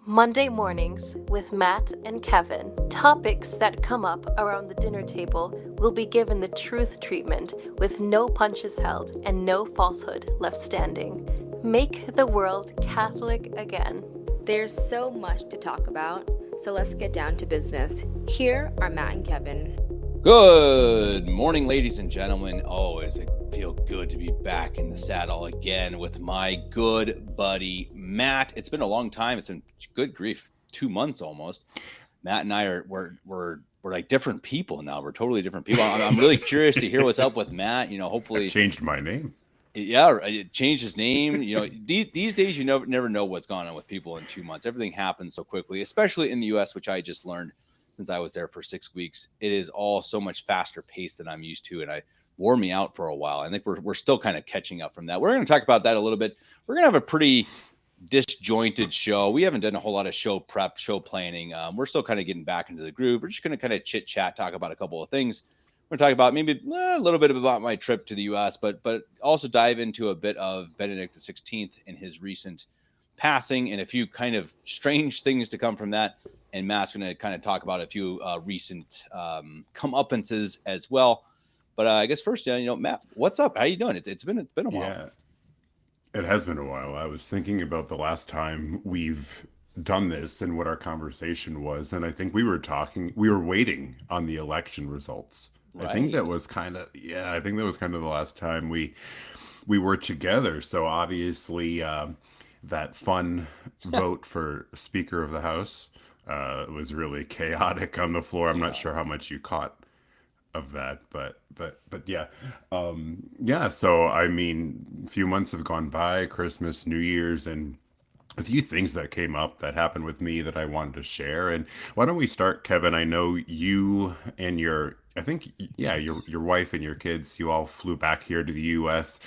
Monday mornings with Matt and Kevin. Topics that come up around the dinner table will be given the truth treatment with no punches held and no falsehood left standing. Make the world Catholic again. There's so much to talk about, so let's get down to business. Here are Matt and Kevin. Good morning, ladies and gentlemen. Oh, does it feel good to be back in the saddle again with my good buddy, Matt. It's been a long time. It's been good grief, 2 months almost. Matt and I we're like different people now. We're totally different people. I'm really curious to hear what's up with Matt. You know, hopefully I changed my name. Yeah, it changed his name. You know, these days you never know what's going on with people in 2 months. Everything happens so quickly, especially in the U.S., which I just learned since I was there for 6 weeks. It is all so much faster paced than I'm used to, and I wore me out for a while. I think we're still kind of catching up from that. We're going to talk about that a little bit. We're going to have a pretty disjointed show. We haven't done a whole lot of show prep, show planning. We're still kind of getting back into the groove. We're just going to kind of chit chat, talk about a couple of things. We're going to talk about maybe a little bit about my trip to the U.S., but also dive into a bit of Benedict XVI and his recent passing and a few kind of strange things to come from that. And Matt's going to kind of talk about a few recent comeuppances as well. But I guess first, Matt, what's up? How you doing? It's been a while. Yeah, it has been a while. I was thinking about the last time we've done this and what our conversation was, and I think we were waiting on the election results. Right. I think that was kind of the last time we were together. So obviously, that fun vote for Speaker of the House was really chaotic on the floor. I'm not sure how much you caught of that, but yeah. So I mean, a few months have gone by, Christmas, New Year's, and a few things that came up that happened with me that I wanted to share. And why don't we start, Kevin? I know you and your wife and your kids, you all flew back here to the US,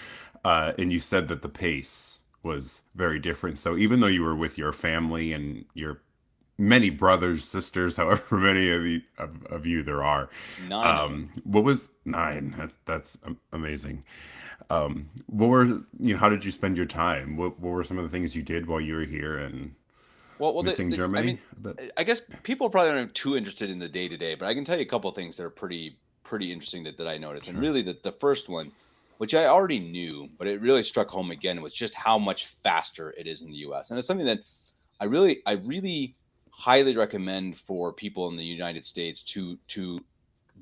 and you said that the pace was very different. So even though you were with your family and your many brothers, sisters, however many of you there are. 9. What was 9? That's amazing. How did you spend your time? What were some of the things you did while you were here and missing Germany? I guess people probably aren't too interested in the day to day, but I can tell you a couple of things that are pretty interesting that I noticed. Sure. And really the first one, which I already knew, but it really struck home again, was just how much faster it is in the US. And it's something that I really highly recommend for people in the United States to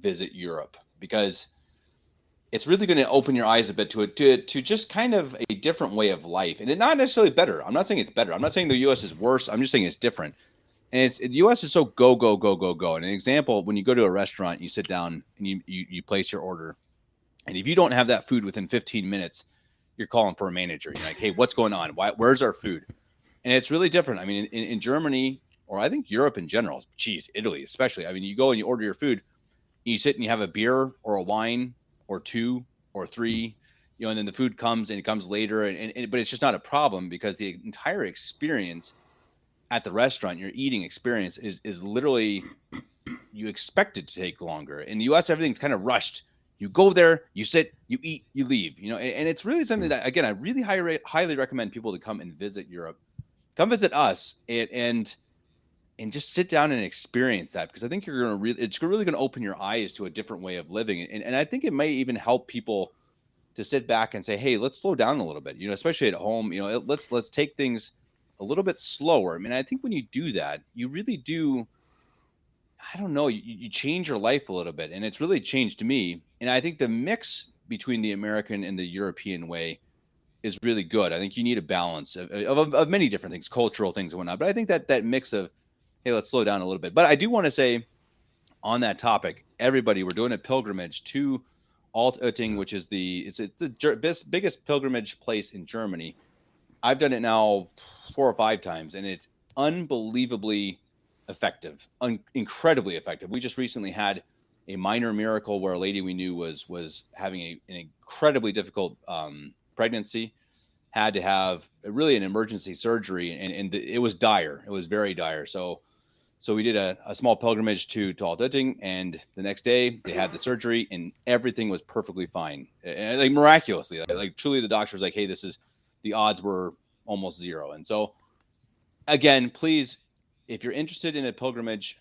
visit Europe, because it's really going to open your eyes a bit to just kind of a different way of life. And it's not necessarily better. I'm not saying it's better. I'm not saying the US is worse. I'm just saying it's different. And the US is so go, go, go, go, go. And an example, when you go to a restaurant, you sit down and you place your order. And if you don't have that food within 15 minutes, you're calling for a manager. You're like, hey, what's going on? Where's our food? And it's really different. I mean, in Germany, or I think Europe in general, Italy especially. I mean, you go and you order your food, you sit and you have a beer or a wine or 2 or 3, and then the food comes and it comes later. But it's just not a problem, because the entire experience at the restaurant, your eating experience is literally, you expect it to take longer. In the US, everything's kind of rushed. You go there, you sit, you eat, you leave, and it's really something that, again, I really highly recommend people to come and visit Europe, come visit us and just sit down and experience that, because I think it's really going to open your eyes to a different way of living. And I think it may even help people to sit back and say, hey, let's slow down a little bit, especially at home, let's take things a little bit slower. I mean, I think when you do that, you really do, I don't know, you change your life a little bit, and it's really changed me. And I think the mix between the American and the European way is really good. I think you need a balance of many different things, cultural things and whatnot. But I think that mix of, hey, let's slow down a little bit. But I do want to say on that topic, everybody, we're doing a pilgrimage to Altötting, which is the biggest pilgrimage place in Germany. I've done it now 4 or 5 times, and it's unbelievably effective, incredibly effective. We just recently had a minor miracle where a lady we knew was having an incredibly difficult pregnancy, had to have really an emergency surgery, and it was dire. It was very dire. So we did a small pilgrimage to Altötting, and the next day they had the surgery, and everything was perfectly fine, and like miraculously, like truly, the doctor was like, "Hey, the odds were almost 0." And so, again, please, if you're interested in a pilgrimage,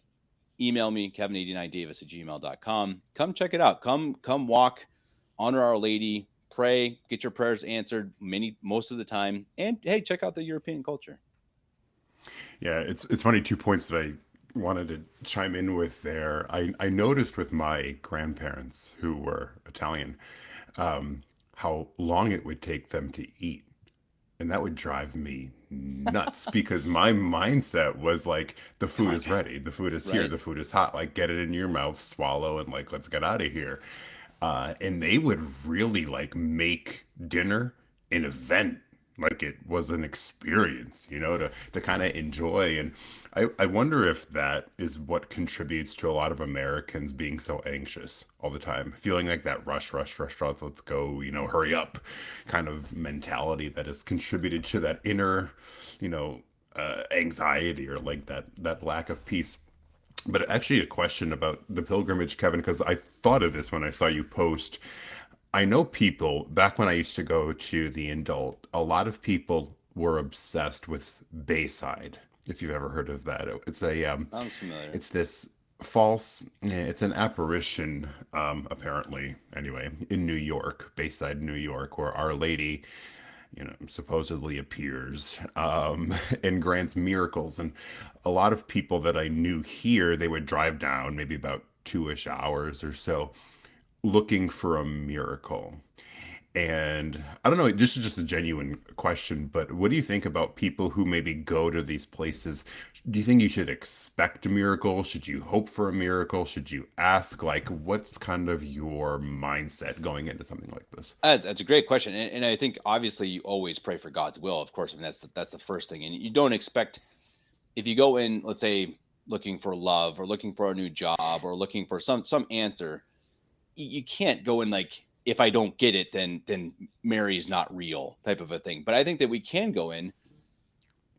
email me, kevin89davis@gmail.com. Come check it out. Come walk, honor Our Lady, pray, get your prayers answered most of the time. And hey, check out the European culture. Yeah, it's funny, 2 points that I wanted to chime in with there. I noticed with my grandparents who were Italian, how long it would take them to eat. And that would drive me nuts because my mindset was like, the food is ready, the food is here, Right. the food is hot. Like, get it in your mouth, swallow, and like, let's get out of here. And they would really like make dinner an event, like it was an experience, to kind of enjoy. And I wonder if that is what contributes to a lot of Americans being so anxious all the time, feeling like that rush, let's go, hurry up kind of mentality that has contributed to that inner, anxiety, or like that lack of peace. But actually, a question about the pilgrimage, Kevin, because I thought of this when I saw you post. I know people, back when I used to go to the Indult, a lot of people were obsessed with Bayside, if you've ever heard of that. Sounds familiar. It's this it's an apparition, apparently, anyway, in New York, Bayside, New York, where Our Lady, supposedly appears, and grants miracles. And a lot of people that I knew here, they would drive down maybe about 2-ish hours or so looking for a miracle. And I don't know, this is just a genuine question, but what do you think about people who maybe go to these places? Do you think you should expect a miracle? Should you hope for a miracle? Should you ask? Like, what's kind of your mindset going into something like this? That's a great question. And I think obviously you always pray for God's will, of course. I mean, that's the first thing. And you don't expect, if you go in, let's say, looking for love or looking for a new job or looking for some answer, you can't go in like, if I don't get it, then Mary is not real type of a thing. But I think that we can go in,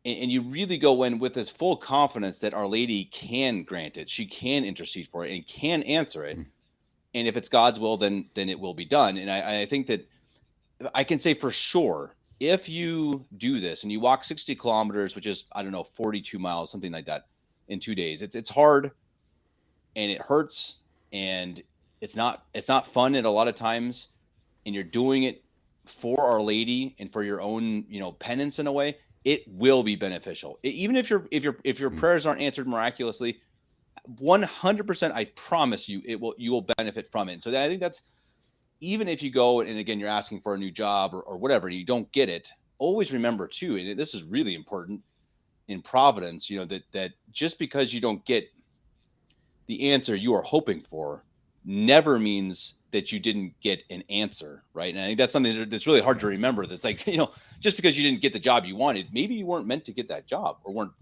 and you really go in with this full confidence that Our Lady can grant it. She can intercede for it and can answer it. And if it's God's will, then it will be done. And I think that I can say for sure, if you do this and you walk 60 kilometers, which is, I don't know, 42 miles, something like that, in 2 days, it's hard and it hurts and it's not fun at a lot of times, and you're doing it for Our Lady and for your own, penance in a way, it will be beneficial. Even if your prayers aren't answered miraculously, 100%, I promise you, you will benefit from it. And so I think that's, even if you go and again, you're asking for a new job or whatever, and you don't get it, always remember too, and this is really important in providence, that just because you don't get the answer you are hoping for never means that you didn't get an answer, right? And I think that's something that's really hard to remember. That's like, just because you didn't get the job you wanted, maybe you weren't meant to get that job, or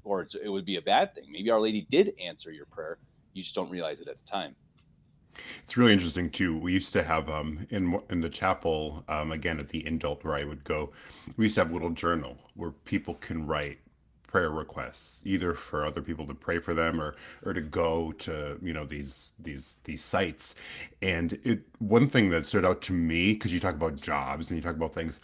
it would be a bad thing. Maybe Our Lady did answer your prayer. You just don't realize it at the time. It's really interesting too. We used to have in the chapel, again at the Indult where I would go, we used to have a little journal where people can write prayer requests, either for other people to pray for them or to go to these sites. And one thing that stood out to me, because you talk about jobs and you talk about things,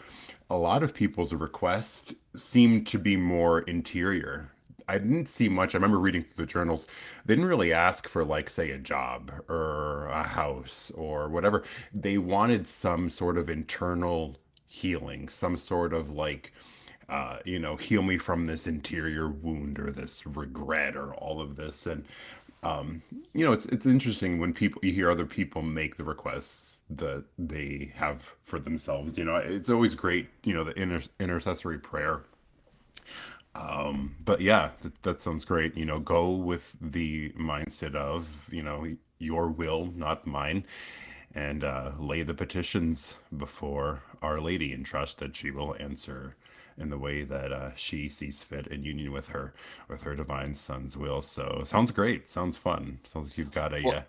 a lot of people's requests seem to be more interior. I didn't see much. I remember reading through the journals. They didn't really ask for, like, say, a job or a house or whatever. They wanted some sort of internal healing, some sort of like, heal me from this interior wound or this regret or all of this. And, it's interesting when you hear other people make the requests that they have for themselves. It's always great, the intercessory prayer. But yeah, that sounds great. Go with the mindset of, your will, not mine, and lay the petitions before Our Lady and trust that she will answer in the way that she sees fit in union with her divine son's will. So sounds great. Sounds fun. Sounds like you've got a, Well,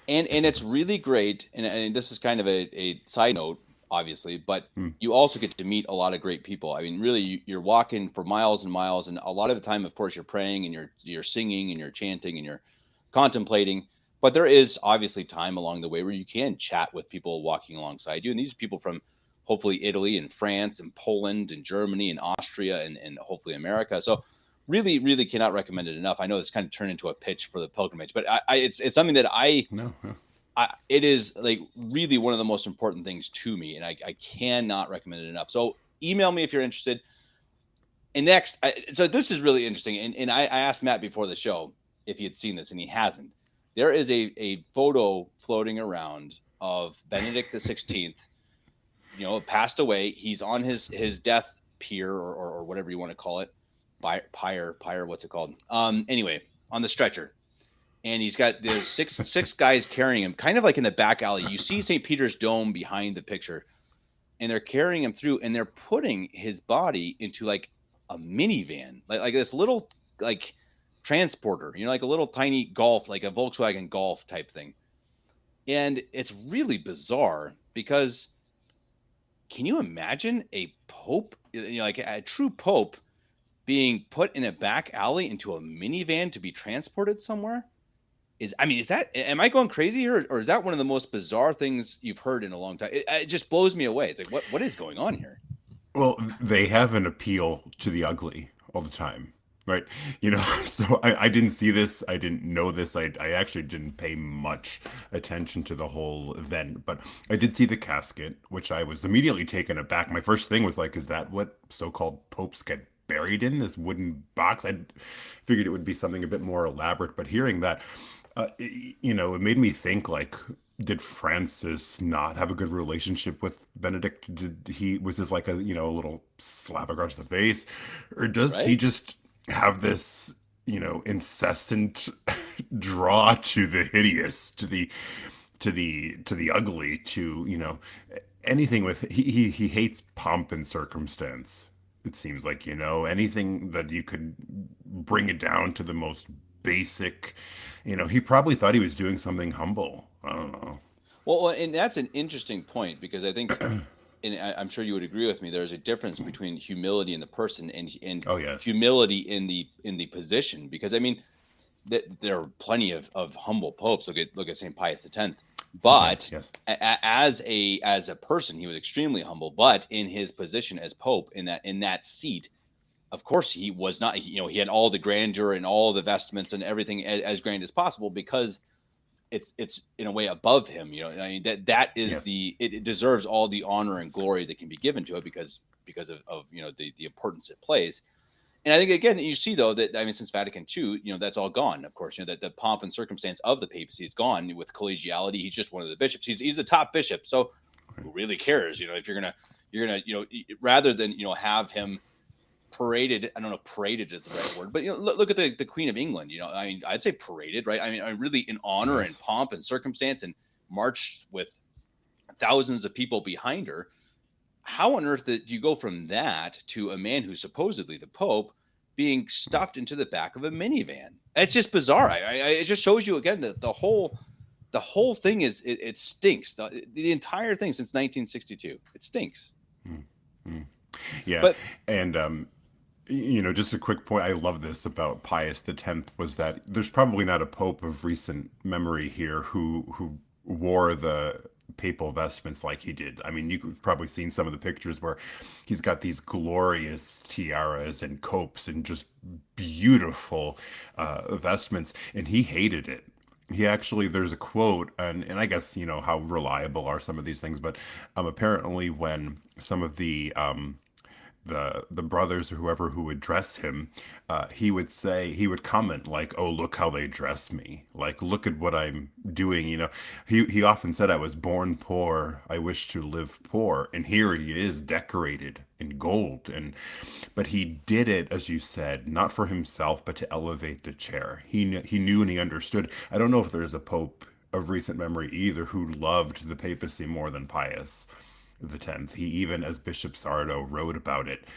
and it's really great. And this is kind of a side note, obviously, but you also get to meet a lot of great people. I mean, really, you're walking for miles and miles, and a lot of the time, of course, you're praying and you're singing and you're chanting and you're contemplating. But there is obviously time along the way where you can chat with people walking alongside you, and these are people from hopefully Italy and France and Poland and Germany and Austria and hopefully America. So really, really cannot recommend it enough. I know it's kind of turned into a pitch for the pilgrimage, but it's something that No, it is like really one of the most important things to me, and I cannot recommend it enough. So email me if you're interested. And next, so this is really interesting, and I asked Matt before the show if he had seen this, and he hasn't. There is a photo floating around of Benedict XVI, passed away. He's on his death pier or whatever you want to call it, pyre, what's it called? Anyway, on the stretcher, and there's six guys carrying him, kind of like in the back alley. You see St. Peter's Dome behind the picture, and they're carrying him through, and they're putting his body into like a minivan, like this little like transporter, like a little tiny Golf, like a Volkswagen Golf type thing. And it's really bizarre because can you imagine a pope, like a true pope, being put in a back alley into a minivan to be transported somewhere? Am I going crazy here, or is that one of the most bizarre things you've heard in a long time? It just blows me away. It's like, what is going on here? well, they have an appeal to the ugly all the time, right? So I didn't see this. I didn't know this. I actually didn't pay much attention to the whole event, but I did see the casket, which I was immediately taken aback. My first thing was like, is that what so-called popes get buried in, this wooden box? I figured it would be something a bit more elaborate, but hearing that, it made me think like, did Francis not have a good relationship with Benedict? Was this like a little slap across the face, or does he Right? just have this incessant draw to the hideous, to the ugly, to anything with he hates pomp and circumstance. It seems like anything that you could bring it down to the most basic. He probably thought he was doing something humble. I don't know. Well, and that's an interesting point because I think, and I'm sure you would agree with me, there's a difference between humility in the person and Oh yes. humility in the position. Because there are plenty of humble popes. Look at Saint Pius X. The 10th, But yes. as a person, he was extremely humble. But in his position as pope, in that seat, of course, he was not. He had all the grandeur and all the vestments and everything as grand as possible because it's in a way above him. That is Yes. it deserves all the honor and glory that can be given to it because of the importance it plays. And I think again, you see though that since Vatican II, that's all gone. Of course, that the pomp and circumstance of the papacy is gone with collegiality. He's just one of the bishops. He's the top bishop. So who really cares? If you're gonna rather than have him paraded. I don't know if paraded is the right word, but look at the Queen of England. I'd say paraded, right? Really in honor and Yes. pomp and circumstance, and marched with thousands of people behind her. How on earth do you go from that to a man who's supposedly the Pope being stuffed into the back of a minivan? It's just bizarre. It just shows you again that the whole thing it stinks. The entire thing since 1962, it stinks. Mm, mm. Yeah, But and just a quick point. I love this about Pius X was that there's probably not a pope of recent memory here who wore the papal vestments like he did. You've probably seen some of the pictures where he's got these glorious tiaras and copes and just beautiful vestments, and he hated it. He actually, there's a quote, and I guess how reliable are some of these things, but apparently when some of the brothers or whoever who would dress him, he would comment like, "Oh, look how they dress me! Like, look at what I'm doing." He often said, "I was born poor. I wish to live poor." And here he is, decorated in gold, but he did it, as you said, not for himself, but to elevate the chair. He knew and he understood. I don't know if there's a pope of recent memory either who loved the papacy more than Pius the 10th. He even, as Bishop Sardo, wrote about it,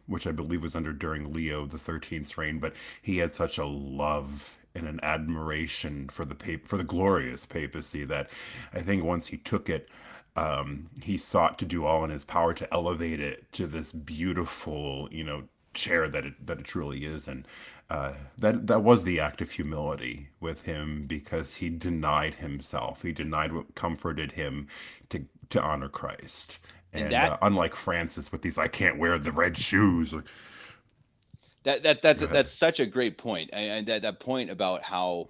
which I believe was during Leo the 13th's reign. But he had such a love and an admiration for the glorious papacy that I think once he took it, he sought to do all in his power to elevate it to this beautiful, chair that it truly is. And that was the act of humility with him, because he denied himself. He denied what comforted him to honor Christ. and And that unlike Francis with these, I can't wear the red shoes. That's such a great point, and that point about how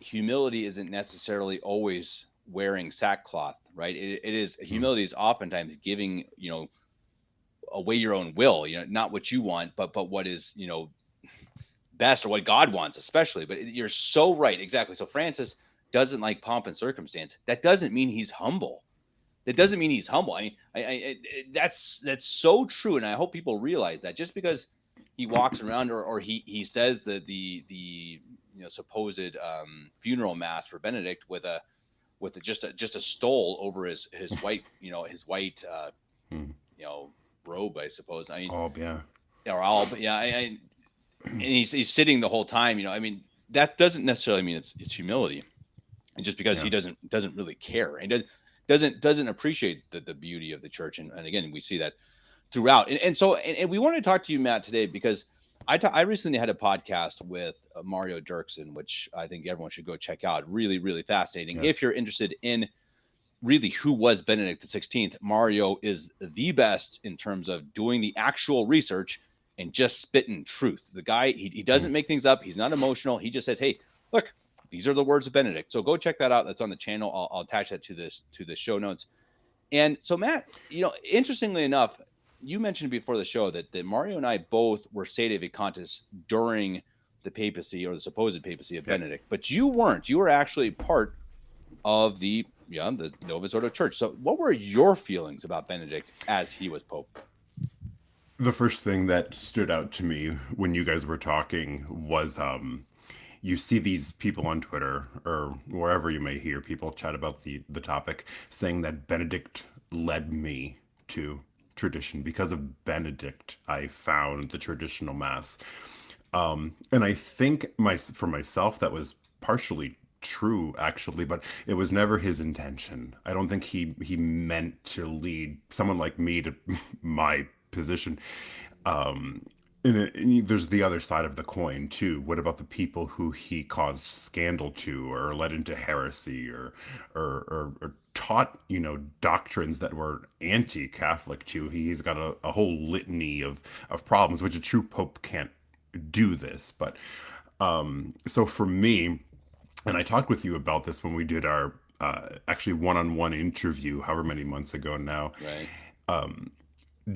humility isn't necessarily always wearing sackcloth, right? It is humility is oftentimes giving, away your own will, not what you want, but what is, best, or what God wants, especially. But you're so right, exactly. So Francis doesn't like pomp and circumstance. That doesn't mean he's humble. That doesn't mean he's humble. I mean, that's so true, and I hope people realize that. Just because he walks around, or he says that the supposed funeral mass for Benedict with just a stole over his white robe, I suppose. I mean, yeah. or alb, yeah. And he's sitting the whole time. I mean, that doesn't necessarily mean it's humility. And just because he doesn't really care, and doesn't appreciate the beauty of the church, and again, we see that throughout. And so we wanted to talk to you, Matt, today, because I recently had a podcast with Mario Dirksen, which I think everyone should go check out. Really, really fascinating. Yes. If you're interested in really who was Benedict XVI, Mario is the best in terms of doing the actual research and just spitting truth. The guy, he doesn't make things up. He's not emotional. He just says, hey, look, these are the words of Benedict. So go check that out. That's on the channel. I'll attach that to the show notes. And so, Matt, interestingly enough, you mentioned before the show that Mario and I both were sede vacantes during the papacy, or the supposed papacy of Benedict, but you weren't. You were actually part of the Novus Ordo Church. So what were your feelings about Benedict as he was Pope? The first thing that stood out to me when you guys were talking was you see these people on Twitter or wherever you may hear people chat about the topic, saying that Benedict led me to tradition. Because of Benedict, I found the traditional mass. And I think for myself, that was partially true, actually, but it was never his intention. I don't think he meant to lead someone like me to my position. And there's the other side of the coin too. What about the people who he caused scandal to, or led into heresy, or taught doctrines that were anti-Catholic too? He's got a whole litany of problems, which a true pope can't do this. But so for me, and I talked with you about this when we did our actually one-on-one interview however many months ago now. Right.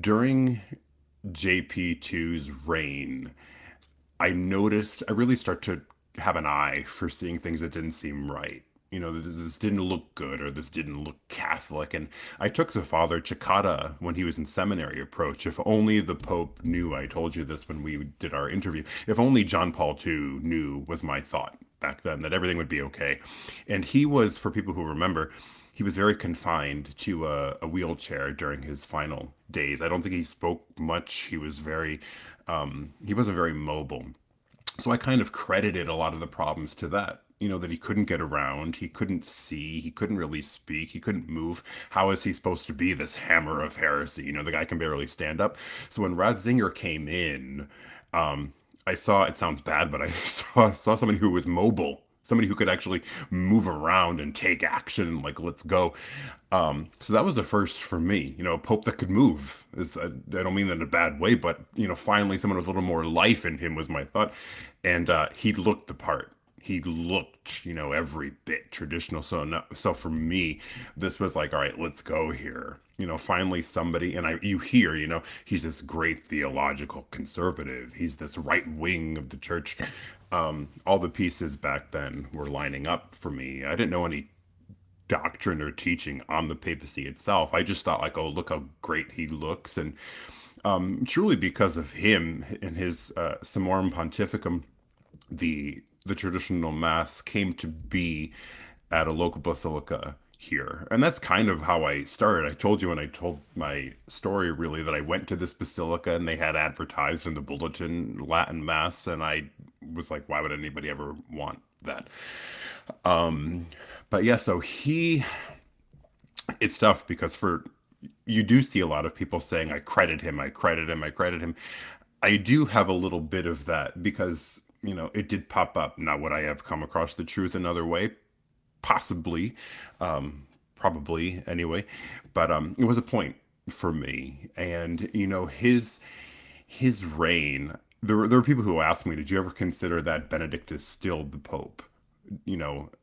During JP2's reign, I really start to have an eye for seeing things that didn't seem right. This didn't look good, or this didn't look Catholic. And I took the Father Cicada, when he was in seminary, approach. If only the Pope knew, I told you this when we did our interview, if only John Paul II knew, was my thought back then, that everything would be okay. And he was, for people who remember, he was very confined to a wheelchair during his final days. I don't think he spoke much. He wasn't very mobile. So I kind of credited a lot of the problems to that. That he couldn't get around, he couldn't see, he couldn't really speak, he couldn't move. How is he supposed to be this hammer of heresy? The guy can barely stand up. So when Ratzinger came in, I saw, it sounds bad, but I saw somebody who was mobile, somebody who could actually move around and take action, like, let's go. So that was the first for me, a pope that could move. I don't mean that in a bad way, but, finally someone with a little more life in him was my thought. And he looked the part. He looked, every bit traditional. So for me, this was like, all right, let's go here. Finally somebody, and you hear, he's this great theological conservative. He's this right wing of the church. All the pieces back then were lining up for me. I didn't know any doctrine or teaching on the papacy itself. I just thought, like, oh, look how great he looks. And truly because of him and his Summorum Pontificum, the traditional mass came to be at a local basilica here. And that's kind of how I started. I told you when I told my story, really, that I went to this basilica and they had advertised in the bulletin Latin Mass. And I was like, why would anybody ever want that? But yeah, so it's tough because you do see a lot of people saying, I credit him. I do have a little bit of that because it did pop up. Now, would I have come across the truth another way? Possibly, probably anyway. But it was a point for me. And, his reign, there were people who asked me, did you ever consider that Benedict is still the Pope,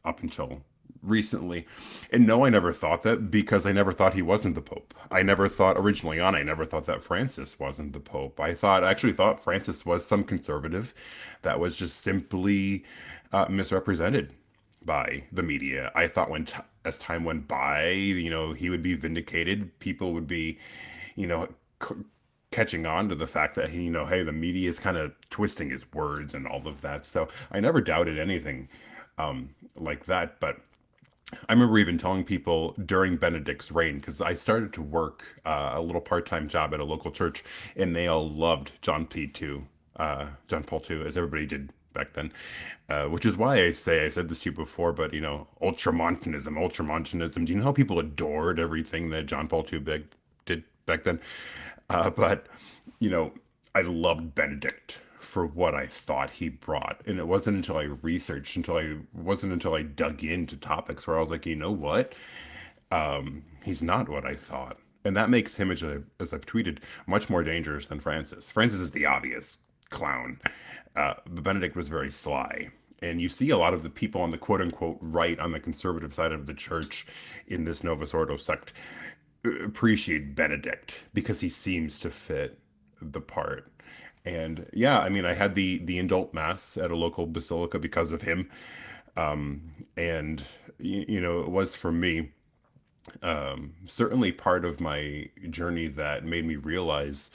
up until recently? And no, I never thought that, because I never thought he wasn't the Pope. I never thought originally on, I never thought that Francis wasn't the Pope. Actually thought Francis was some conservative that was just simply misrepresented by the media. I thought as time went by, he would be vindicated. People would be, you know, c- catching on to the fact that hey, the media is kind of twisting his words and all of that. So I never doubted anything like that. But I remember even telling people during Benedict's reign, because I started to work a little part-time job at a local church, and they all loved John Paul II, as everybody did back then, which is why I said this to you before, but ultramontanism. Do you know how people adored everything that John Paul II did back then? But I loved Benedict for what I thought he brought. And it wasn't until I researched, wasn't until I dug into topics where I was like, you know what? He's not what I thought. And that makes him, as I've tweeted, much more dangerous than Francis. Francis is the obvious clown. But Benedict was very sly. And you see a lot of the people on the quote unquote right, on the conservative side of the church in this Novus Ordo sect, appreciate Benedict because he seems to fit the part. And yeah, I mean, I had the indult mass at a local basilica because of him. And it was for me certainly part of my journey that made me realize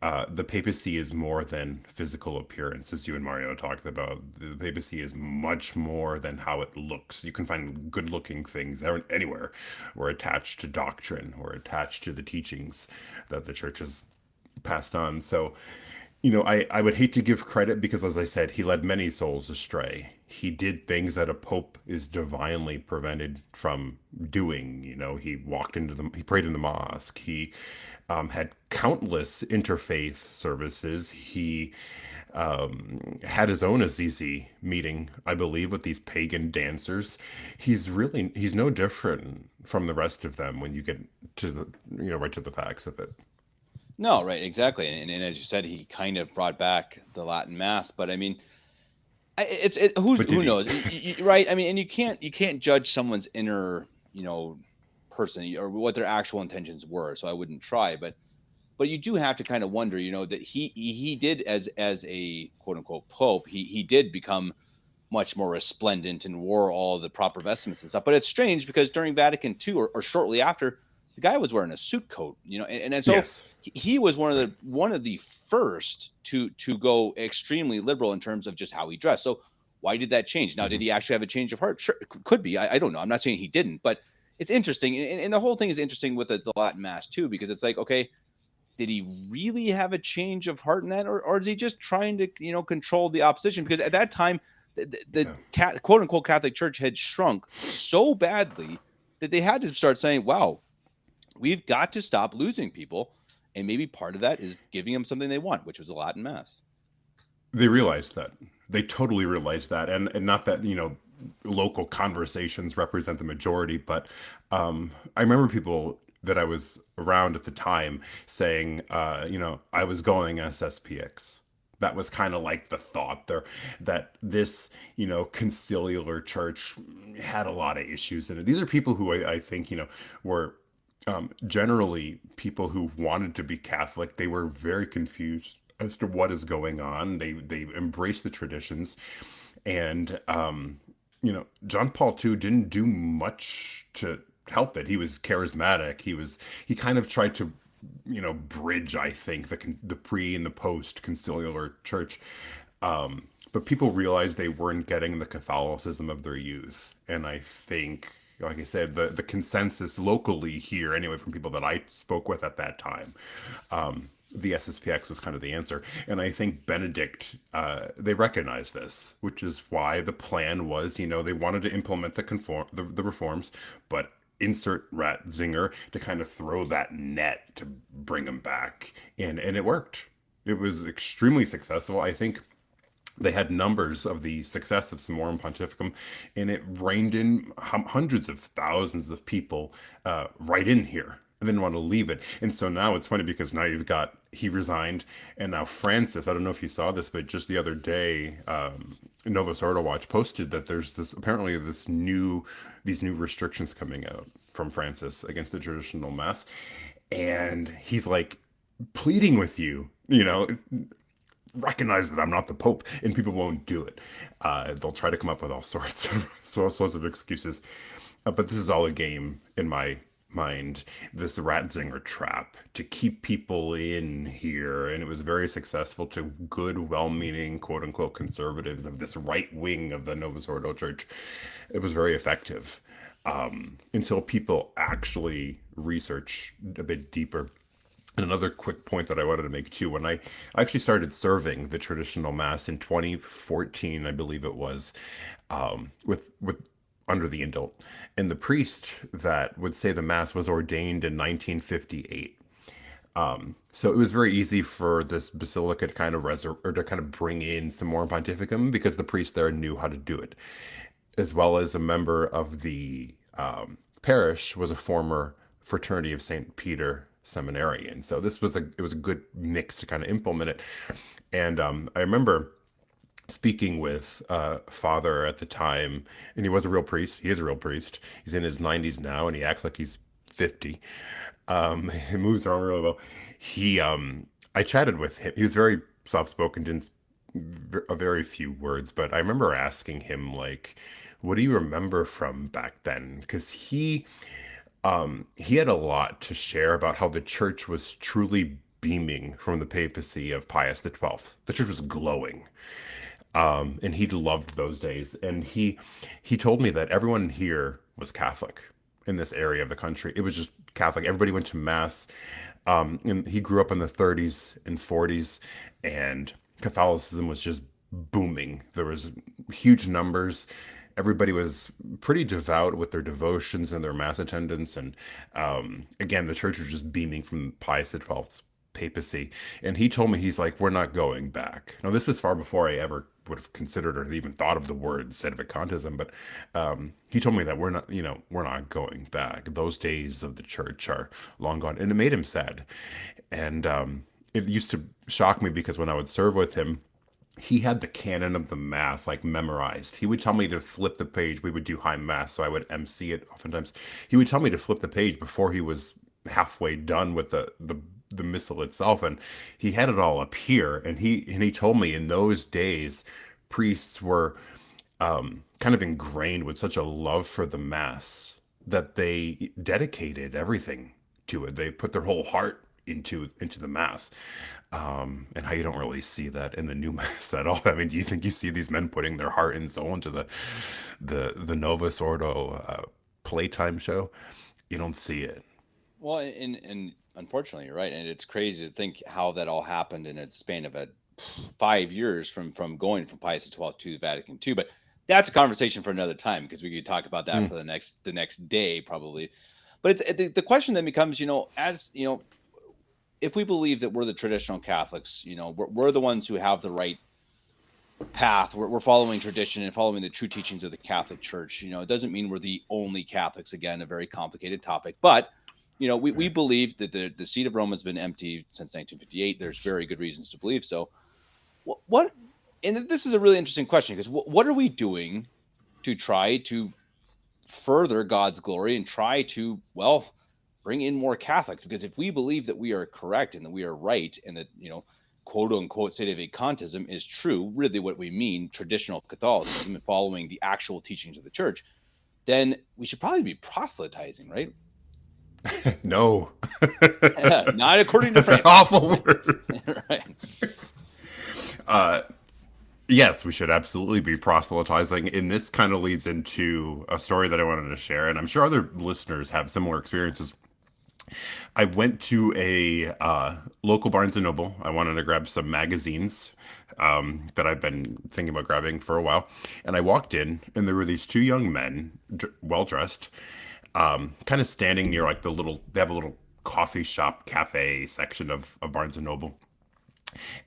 the papacy is more than physical appearance, as you and Mario talked about. The papacy is much more than how it looks. You can find good-looking things anywhere. We're attached to doctrine. We're attached to the teachings that the church has passed on. So, I would hate to give credit because, as I said, he led many souls astray. He did things that a pope is divinely prevented from doing. He prayed in the mosque. He had countless interfaith services. He had his own Assisi meeting, I believe, with these pagan dancers. He's no different from the rest of them when you get to right to the facts of it. No, right, exactly. And as you said, he kind of brought back the Latin Mass, but I mean, who knows, right? I mean, and you can't judge someone's inner, person or what their actual intentions were. So I wouldn't try, but you do have to kind of wonder, that he did as a quote unquote pope, he did become much more resplendent and wore all the proper vestments and stuff. But it's strange because during Vatican II or shortly after, the guy was wearing a suit coat, and so Yes. he was one of the first to go extremely liberal in terms of just how he dressed. So why did that change? Now, did he actually have a change of heart? Sure, could be. I don't know. I'm not saying he didn't, but it's interesting. And the whole thing is interesting with the Latin Mass too, because it's like, okay, did he really have a change of heart in that, or is he just trying to, control the opposition? Because at that time, the quote unquote Catholic Church had shrunk so badly that they had to start saying, wow, we've got to stop losing people. And maybe part of that is giving them something they want, which was a Latin Mass. They realized that. They totally realized that. And not that, local conversations represent the majority, but I remember people that I was around at the time saying, I was going SSPX. That was kind of like the thought there, that this, conciliar church had a lot of issues in it. These are people who I think, were generally people who wanted to be Catholic. They were very confused as to what is going on. They embraced the traditions. And, John Paul II didn't do much to help it. He was charismatic. He kind of tried to, bridge, I think, the pre and the post conciliar church. But people realized they weren't getting the Catholicism of their youth. And I think, like I said, the consensus locally here, anyway, from people that I spoke with at that time, the SSPX was kind of the answer. And I think Benedict, they recognized this, which is why the plan was, they wanted to implement the reforms, but insert Ratzinger to kind of throw that net to bring them back. And it worked. It was extremely successful. I think they had numbers of the success of Summorum Pontificum, and it reined in hundreds of thousands of people right in here. and didn't want to leave it. And so now it's funny because now he resigned, and now Francis, I don't know if you saw this, but just the other day, Novus Ordo Watch posted that there's apparently these new restrictions coming out from Francis against the traditional mass. And he's like pleading with you, recognize that I'm not the Pope, and people won't do it. They'll try to come up with all sorts of excuses. But this is all a game in my mind, this Ratzinger trap to keep people in here. And it was very successful to good, well-meaning, quote unquote, conservatives of this right wing of the Novus Ordo Church. It was very effective until people actually research a bit deeper. And another quick point that I wanted to make too, when I actually started serving the traditional mass in 2014, I believe it was, with under the indult, and the priest that would say the mass was ordained in 1958. So it was very easy for this basilica to kind of bring in some more pontificum because the priest there knew how to do it, as well as a member of the parish was a former fraternity of St. Peter seminarian. So it was a good mix to kind of implement it. And I remember speaking with father at the time, and he was a real priest. He is a real priest. He's in his 90s now, and he acts like he's 50. He moves around really well. I chatted with him. He was very soft-spoken, didn't a very few words, but I remember asking him, like, what do you remember from back then? Because he had a lot to share about how the church was truly beaming from the papacy of Pius XII. The church was glowing. And he loved those days. And he told me that everyone here was Catholic in this area of the country. It was just Catholic. Everybody went to mass. And he grew up in the 30s and 40s, and Catholicism was just booming. There was huge numbers. Everybody was pretty devout with their devotions and their mass attendance. And again, the church was just beaming from Pius XII's papacy. And he told me, he's like, we're not going back. Now, this was far before I ever would have considered or even thought of the word sedevacantism, but he told me that we're not going back. Those days of the church are long gone. And it made him sad. And it used to shock me because when I would serve with him, he had the canon of the mass like memorized. He would tell me to flip the page. We would do high mass, so I would MC it oftentimes. He would tell me to flip the page before he was halfway done with the missal itself, and he had it all up here. And he told me in those days, priests were kind of ingrained with such a love for the mass that they dedicated everything to it. They put their whole heart into the mass. And how you don't really see that in the new mass at all. I mean, do you think you see these men putting their heart and soul into the Novus Ordo playtime show? You don't see it. Well, and unfortunately, you're right. And it's crazy to think how that all happened in a span of 5 years from going from Pius XII to Vatican II. But that's a conversation for another time, because we could talk about that for the next day probably. But it's the question then becomes, as if we believe that we're the traditional Catholics, we're the ones who have the right path. We're following tradition and following the true teachings of the Catholic Church. It doesn't mean we're the only Catholics. Again, a very complicated topic, but we believe that the seat of Rome has been empty since 1958. There's very good reasons to believe so. What? And this is a really interesting question, because what are we doing to try to further God's glory and try to, bring in more Catholics? Because if we believe that we are correct and that we are right, and that, quote unquote, sedevacantism is true, really what we mean, traditional Catholicism and following the actual teachings of the church, then we should probably be proselytizing, right? No. Not according to Francis. Awful word. Right. Yes, we should absolutely be proselytizing. And this kind of leads into a story that I wanted to share. And I'm sure other listeners have similar experiences. I went to a local Barnes & Noble. I wanted to grab some magazines that I've been thinking about grabbing for a while. And I walked in, and there were these two young men, well-dressed, kind of standing near like they have a little coffee shop cafe section of Barnes & Noble.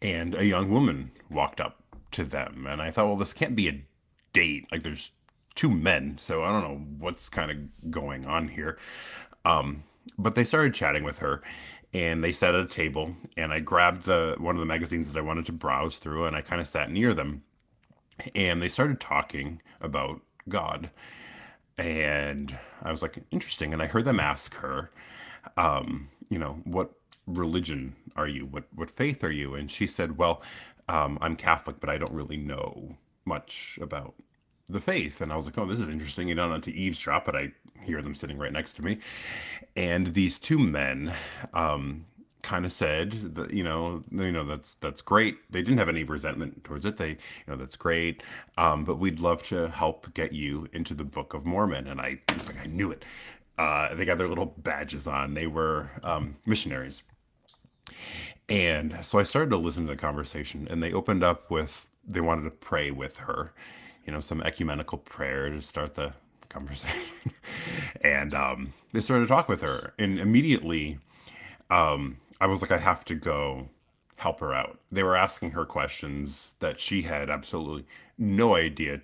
And a young woman walked up to them. And I thought, well, this can't be a date. Like, there's two men, so I don't know what's kind of going on here. But they started chatting with her, and they sat at a table, and I grabbed one of the magazines that I wanted to browse through, and I kind of sat near them, and they started talking about God. And I was like, interesting. And I heard them ask her, what religion are you? What faith are you? And she said, well, I'm Catholic, but I don't really know much about the faith. And I was like, oh, this is interesting. You don't know to eavesdrop, but I hear them sitting right next to me. And these two men kind of said that, that's great. They didn't have any resentment towards it. They, that's great. But we'd love to help get you into the Book of Mormon. And I was like, I knew it. They got their little badges on. They were missionaries. And so I started to listen to the conversation, and they opened up with, they wanted to pray with her, some ecumenical prayer to start the conversation. And they started to talk with her. And immediately, I was like, I have to go help her out. They were asking her questions that she had absolutely no idea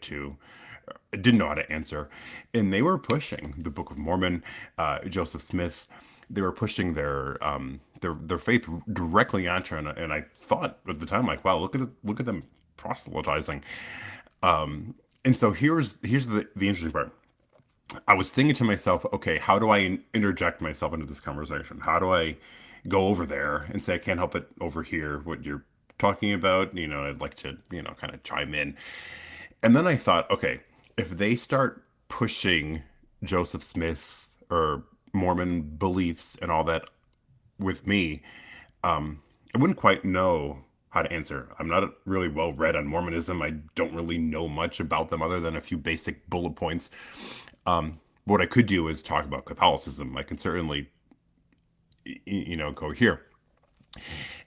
didn't know how to answer. And they were pushing the Book of Mormon, Joseph Smith. They were pushing their faith directly onto her. And I thought at the time, like, wow, look at them proselytizing. And so here's the interesting part. I was thinking to myself, okay, how do I interject myself into this conversation? How do I go over there and say, I can't help but overhear what you're talking about? I'd like to, kind of chime in. And then I thought, okay, if they start pushing Joseph Smith or Mormon beliefs and all that with me, I wouldn't quite know how to answer. I'm not really well read on Mormonism. I don't really know much about them other than a few basic bullet points. What I could do is talk about Catholicism. I can certainly, go here.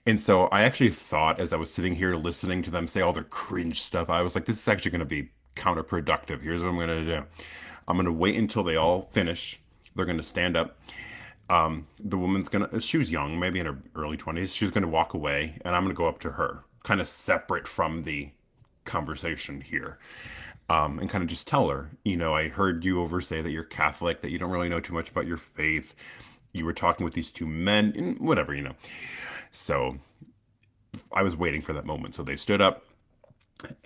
And so I actually thought, as I was sitting here listening to them say all their cringe stuff, I was like, this is actually going to be counterproductive. Here's what I'm going to do. I'm going to wait until they all finish. They're going to stand up. The woman's she was young, maybe in her early 20s. She was going to walk away, and I'm going to go up to her, kind of separate from the conversation here. And kind of just tell her, I heard you say that you're Catholic, that you don't really know too much about your faith. You were talking with these two men, and whatever, So I was waiting for that moment. So they stood up,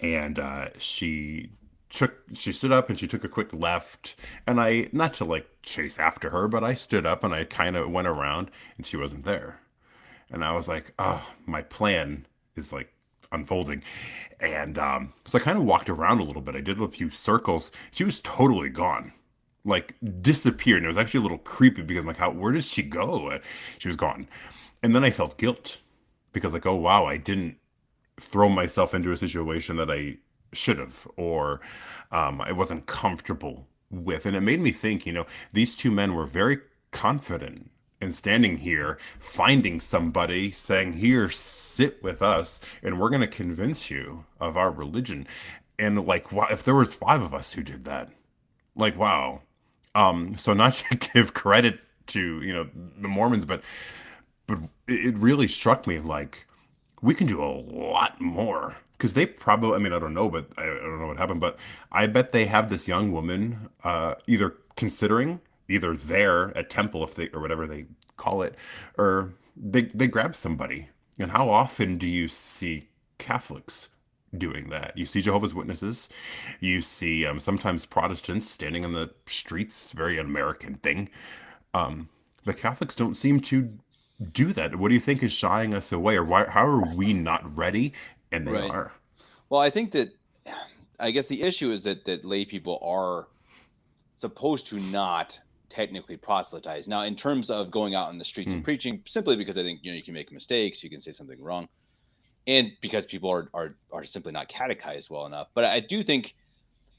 and she stood up and she took a quick left, and I, not to like chase after her, but I stood up and I kind of went around, and she wasn't there. And I was like, oh, my plan is like unfolding. And so I kind of walked around a little bit. I did a few circles. She was totally gone, like disappeared. And it was actually a little creepy because I'm like, where did she go? She was gone. And then I felt guilt because like, oh wow, I didn't throw myself into a situation that I should have, or I wasn't comfortable with. And it made me think, these two men were very confident in standing here, finding somebody, saying, here, sit with us, and we're going to convince you of our religion. And like, wow, if there was 5 of us who did that, like, wow. So not to give credit to, the Mormons, but it really struck me like, we can do a lot more. Because they probably, I don't know, but I don't know what happened, but I bet they have this young woman either considering, either there at temple, or whatever they call it, or they grab somebody. And how often do you see Catholics doing that? You see Jehovah's Witnesses, you see sometimes Protestants standing on the streets, very American thing. The Catholics don't seem to do that. What do you think is shying us away, or how are we not ready? And they Right. are. Well, I guess the issue is that lay people are supposed to not technically proselytize. Now, in terms of going out in the streets and preaching, simply because I think, you can make mistakes, you can say something wrong, and because people are simply not catechized well enough. But I do think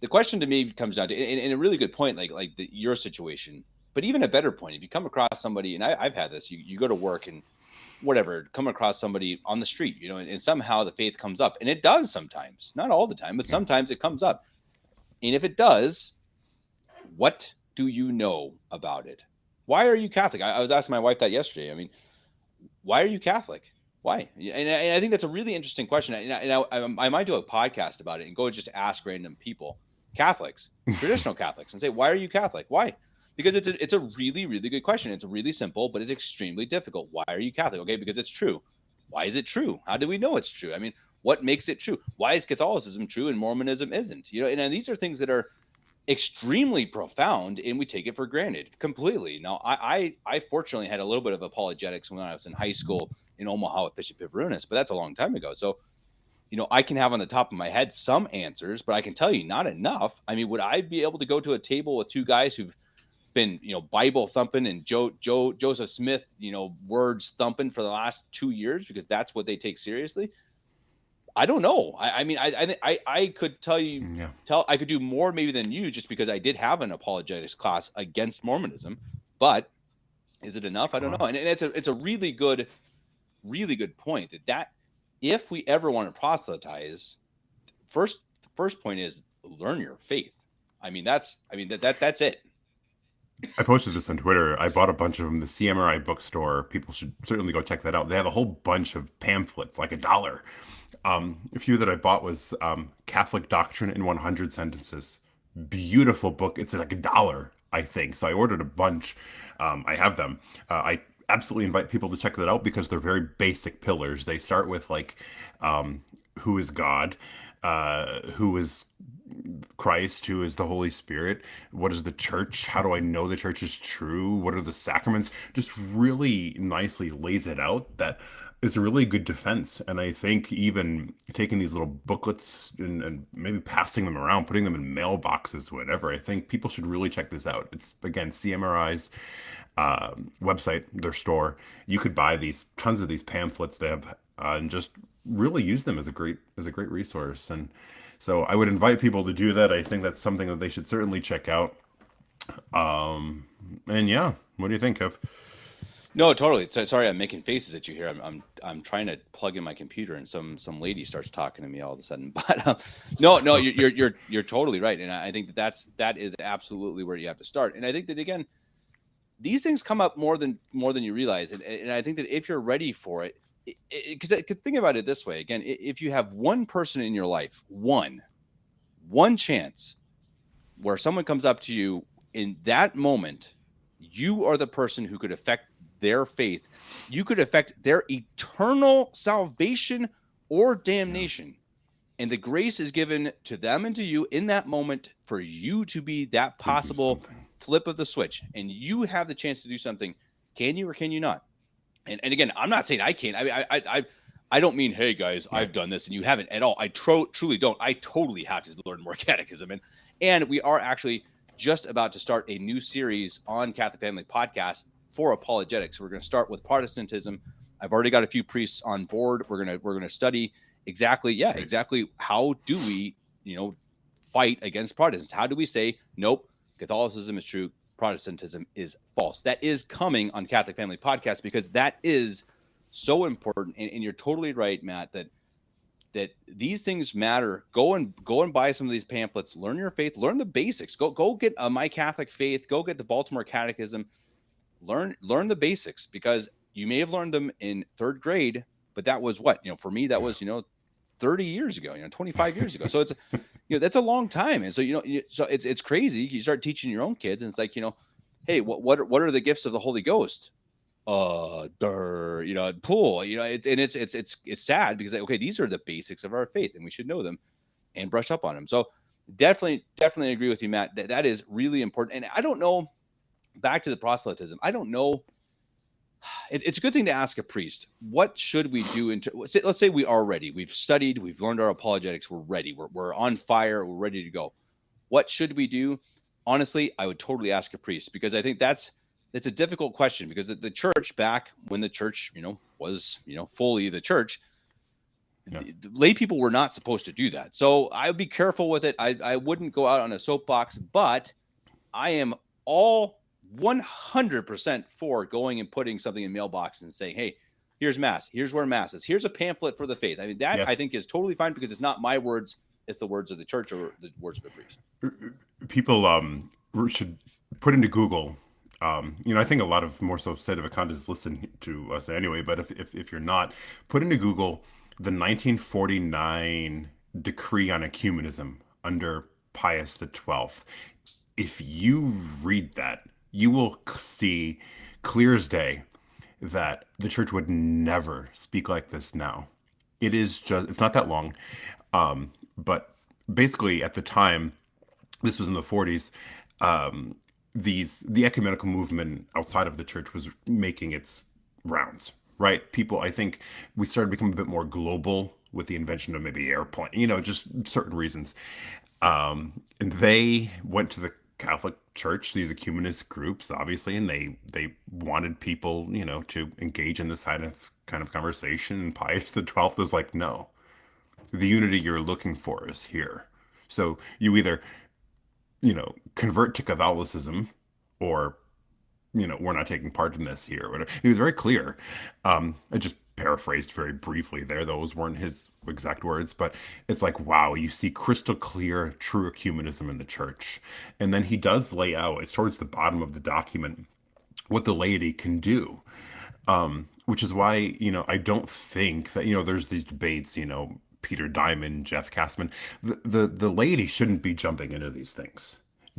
the question to me comes down to, and a really good point, like your situation, but even a better point, if you come across somebody, and I've had this, you go to work and whatever, come across somebody on the street, and somehow the faith comes up, and it does sometimes, not all the time, but sometimes it comes up. And if it does, what do you know about it? Why are you Catholic? I was asking my wife that yesterday. Why are you Catholic? Why? And I think that's a really interesting question. And I might do a podcast about it and go just ask random people, Catholics, traditional Catholics, and say, why are you Catholic? Why? because it's a really, really good question. It's really simple, but it's extremely difficult. Why are you Catholic? Okay, because it's true. Why is it true? How do we know it's true? I mean, what makes it true? Why is Catholicism true and Mormonism isn't? And these are things that are extremely profound, and we take it for granted completely. Now, I fortunately had a little bit of apologetics when I was in high school in Omaha with Bishop Pivarunas, but that's a long time ago. So, I can have on the top of my head some answers, but I can tell you not enough. I mean, would I be able to go to a table with two guys who've been, Bible thumping and Joseph Smith, words thumping for the last 2 years because that's what they take seriously? I don't know. I mean, I could tell you, I could do more maybe than you just because I did have an apologetics class against Mormonism, but is it enough? I don't know. And it's a really good point that if we ever want to proselytize, first point is learn your faith. I mean, that's it. I posted this on Twitter. I bought a bunch of them. The CMRI bookstore. People should certainly go check that out. They have a whole bunch of pamphlets, like $1. A few that I bought was Catholic Doctrine in 100 Sentences. Beautiful book. It's like $1, I think. So I ordered a bunch. I have them. I absolutely invite people to check that out because they're very basic pillars. They start with who is God, who is Christ, who is the Holy Spirit, what is the church, how do I know the church is true, what are the sacraments, just really nicely lays it out. That is a really good defense. And I think even taking these little booklets and maybe passing them around, putting them in mailboxes, whatever, I think people should really check this out. It's, again, CMRI's website, their store. You could buy tons of these pamphlets they have and just really use them as a great resource. And so I would invite people to do that. I think that's something that they should certainly check out. And yeah, what do you think, Kev? No, totally. Sorry, I'm making faces at you here. I'm trying to plug in my computer, and some lady starts talking to me all of a sudden. But no, you're totally right, and I think that is absolutely where you have to start. And I think that, again, these things come up more than you realize, and I think that if you're ready for it, because I could think about it this way. Again, if you have one person in your life, one chance where someone comes up to you in that moment, you are the person who could affect their faith. You could affect their eternal salvation or damnation. And the grace is given to them and to you in that moment for you to be that possible flip of the switch. And you have the chance to do something. Can you or can you not? And again, I'm not saying I can't. I mean, I don't mean, hey guys, I've done this and you haven't at all. I truly don't. I totally have to learn more catechism. And we are actually just about to start a new series on Catholic Family Podcast for apologetics. We're going to start with Protestantism. I've already got a few priests on board. We're going to study exactly how do we, fight against Protestants? How do we say, nope, Catholicism is true, Protestantism is false? That is coming on Catholic Family Podcast because that is so important. And you're totally right, Matt, that these things matter. Go and buy some of these pamphlets. Learn your faith. Learn the basics. Go get My Catholic Faith. Go get the Baltimore Catechism. Learn the basics, because you may have learned them in third grade, but that was what, for me, that was, 30 years ago, 25 years ago. So it's, that's a long time. And so, so it's crazy. You start teaching your own kids and it's like, hey, what are the gifts of the Holy Ghost? Pool, it's sad because, okay, these are the basics of our faith and we should know them and brush up on them. So definitely agree with you, Matt. That is really important. And I don't know, back to the proselytism, I don't know. It's a good thing to ask a priest, what should we do? Let's say we are ready. We've studied, we've learned our apologetics. We're ready. We're on fire. We're ready to go. What should we do? Honestly, I would totally ask a priest, because I think that's a difficult question, because the church, back when the church, was, fully the church, lay people were not supposed to do that. So I would be careful with it. I wouldn't go out on a soapbox, but I am all 100% for going and putting something in mailbox and saying, hey, here's mass. Here's where mass is. Here's a pamphlet for the faith. I mean, that I think is totally fine, because it's not my words. It's the words of the church or the words of the priest. People should put into Google. I think a lot of more so sedevacantans listen to us anyway, but if you're not, put into Google the 1949 decree on ecumenism under Pius XII. If you read that, you will see clear as day that the church would never speak like this now. It's not that long. But basically at the time, this was in the 40s, um, the ecumenical movement outside of the church was making its rounds, right? People, I think we started becoming a bit more global with the invention of maybe airplane, just certain reasons. And they went to the Catholic Church, these ecumenist groups, obviously, and they wanted people, to engage in this kind of conversation. And Pius XII was like, no, the unity you're looking for is here. So you either, convert to Catholicism, or, we're not taking part in this here. Or whatever. He was very clear. I just paraphrased very briefly there. Those weren't his exact words, but it's like, wow, you see crystal clear, true ecumenism in the church. And then he does lay out, it's towards the bottom of the document, what the laity can do. Which is why, I don't think that, there's these debates, Peter Diamond, Jeff Kassman, the laity shouldn't be jumping into these things.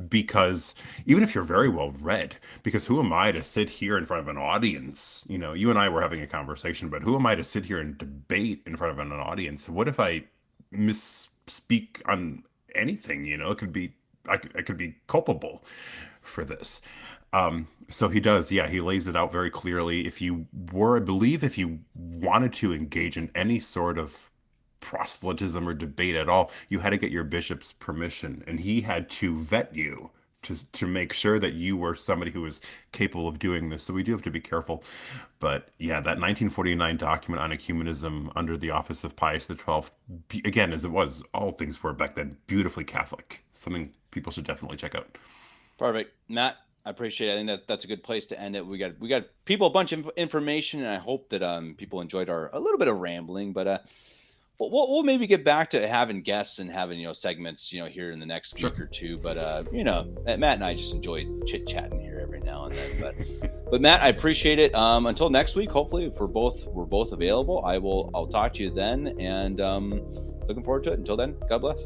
Because even if you're very well read, because who am I to sit here in front of an audience? You and I were having a conversation, but who am I to sit here and debate in front of an audience? What if I misspeak on anything? I could be culpable for this. So he does, he lays it out very clearly. If you wanted to engage in any sort of proselytism or debate at all, you had to get your bishop's permission, and he had to vet you to make sure that you were somebody who was capable of doing this. So we do have to be careful. But that 1949 document on ecumenism under the office of Pius XII, again, as it was, all things were back then, beautifully Catholic. Something people should definitely check out. Perfect. Matt, I appreciate it. I think that's a good place to end it. We got people a bunch of information, and I hope that people enjoyed a little bit of rambling, but we'll maybe get back to having guests and having segments here in the next week or two. But Matt and I just enjoy chit chatting here every now and then. But Matt, I appreciate it. Until next week, hopefully if we're both available, I'll talk to you then, and looking forward to it. Until then, God bless.